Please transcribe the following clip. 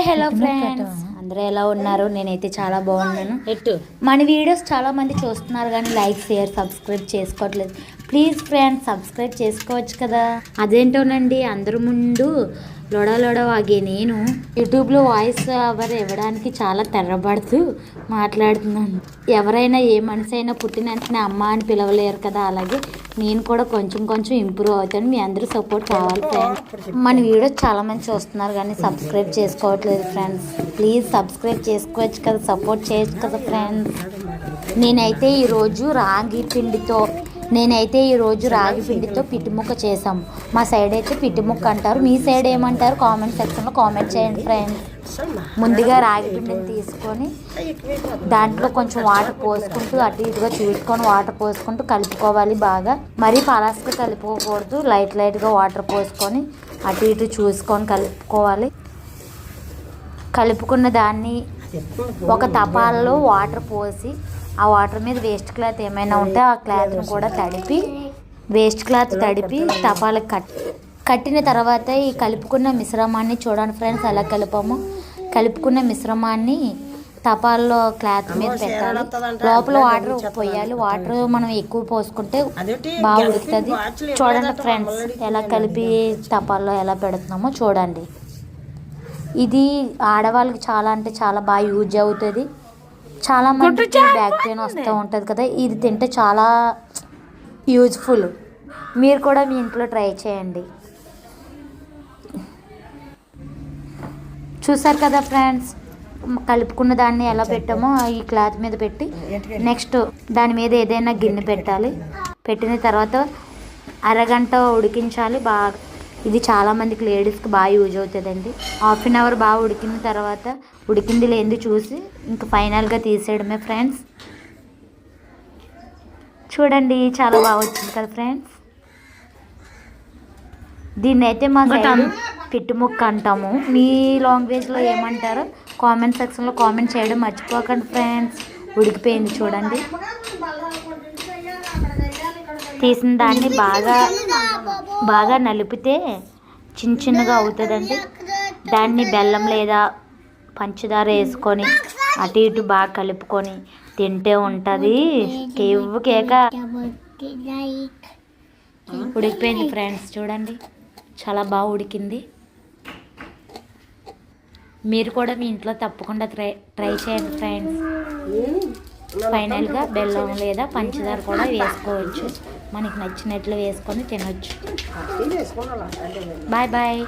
Hello friends, అందరూ ఎలా ఉన్నారు? నేనైతే చాలా బాగున్నాను. మన వీడియోస్ చాలా మంది చూస్తున్నారు కానీ లైక్ షేర్ సబ్స్క్రైబ్ చేసుకోవట్లేదు. ప్లీజ్ ఫ్రెండ్స్ సబ్స్క్రైబ్ చేసుకోవచ్చు కదా. అదేంటోనండి, అందరి ముందు లొడవాగే నేను యూట్యూబ్లో వాయిస్ ఓవర్ ఇవ్వడానికి చాలా తెర్రబడుతూ మాట్లాడుతున్నాను. ఎవరైనా ఏ మనిషి అయినా పుట్టిన వెంటనే అమ్మ అని పిలవలేరు కదా, అలాగే నేను కూడా కొంచెం ఇంప్రూవ్ అవుతాను. మీ అందరూ సపోర్ట్ కావాలి ఫ్రెండ్స్. మన వీడియోస్ చాలా మంది చూస్తున్నారు కానీ సబ్స్క్రైబ్ చేసుకోవట్లేదు ఫ్రెండ్స్. ప్లీజ్ సబ్స్క్రైబ్ చేసుకోవచ్చు కదా, సపోర్ట్ చేయొచ్చు కదా ఫ్రెండ్స్. నేనైతే ఈరోజు రాగి పిండితో పిట్టిముక్క చేసాము. మా సైడ్ అయితే పిట్టిముక్క అంటారు, మీ సైడ్ ఏమంటారు కామెంట్ సెక్షన్లో కామెంట్ చేయండి ఫ్రెండ్స్. ముందుగా రాగి పిండిని తీసుకొని దాంట్లో కొంచెం వాటర్ పోసుకుంటూ అటు ఇటుగా చూసుకొని వాటర్ పోసుకుంటూ కలుపుకోవాలి. బాగా మరీ పలాసగా కలుపుకోకూడదు, లైట్గా వాటర్ పోసుకొని అటు ఇటు చూసుకొని కలుపుకోవాలి. కలుపుకున్న దాన్ని ఒక తపాలలో వాటర్ పోసి ఆ వాటర్ మీద వేస్ట్ క్లాత్ ఏమైనా ఉంటే ఆ క్లాత్ని కూడా వేస్ట్ క్లాత్ తడిపి తపాలకు కట్టిన తర్వాత ఈ కలుపుకున్న మిశ్రమాన్ని చూడండి ఫ్రెండ్స్ ఎలా కలుపుకున్న మిశ్రమాన్ని తపాల్లో క్లాత్ మీద పెట్టాలి. లోపల వాటర్ పోయాలి. వాటర్ మనం ఎక్కువ పోసుకుంటే బాగా ఉడుకుతుంది. చూడండి ఫ్రెండ్స్ ఎలా కలిపి తపాల్లో ఎలా పెడుతున్నామో చూడండి. ఇది ఆడవాళ్ళకి చాలా అంటే చాలా బాగా యూజ్ అవుతుంది. చాలా మందికి బ్యాక్ పెయిన్ వస్తూ ఉంటుంది కదా, ఇది తింటే చాలా యూజ్ఫుల్. మీరు కూడా మీ ఇంట్లో ట్రై చేయండి. చూసారు కదా ఫ్రెండ్స్, కలుపుకున్న దాన్ని ఎలా పెట్టామో ఈ క్లాత్ మీద పెట్టి నెక్స్ట్ దాని మీద ఏదైనా గిన్నె పెట్టాలి. పెట్టిన తర్వాత అరగంట ఉడికించాలి బాగా. ఇది చాలామందికి లేడీస్కి బాగా యూజ్ అవుతుందండి. హాఫ్ అన్ అవర్ బాగా ఉడికిన తర్వాత ఉడికింది లేనిది చూసి ఇంకా ఫైనల్గా తీసేయడమే ఫ్రెండ్స్. చూడండి చాలా బాగా వచ్చింది కదా ఫ్రెండ్స్. దీన్ని అయితే మా సైడ్ పిట్టిముక్క అంటాము. మీ లాంగ్వేజ్లో ఏమంటారో కామెంట్ సెక్షన్లో కామెంట్ చేయడం మర్చిపోకండి ఫ్రెండ్స్. ఉడికిపోయింది చూడండి. తీసిన దాన్ని బాగా నలిపితే చిన్నగా అవుతుందండి. దాన్ని బెల్లం లేదా పంచదార వేసుకొని అటు ఇటు బాగా కలుపుకొని తింటే ఉంటుంది కేక. ఉడికిపోయింది ఫ్రెండ్స్, చూడండి చాలా బాగా ఉడికింది. మీరు కూడా మీ ఇంట్లో తప్పకుండా ట్రై చేయండి ఫ్రెండ్స్. ఫైనల్గా బెల్లం లేదా పంచదార కూడా వేసుకోవచ్చు, మనకి నచ్చినట్లు వేసుకొని తినొచ్చు. బాయ్.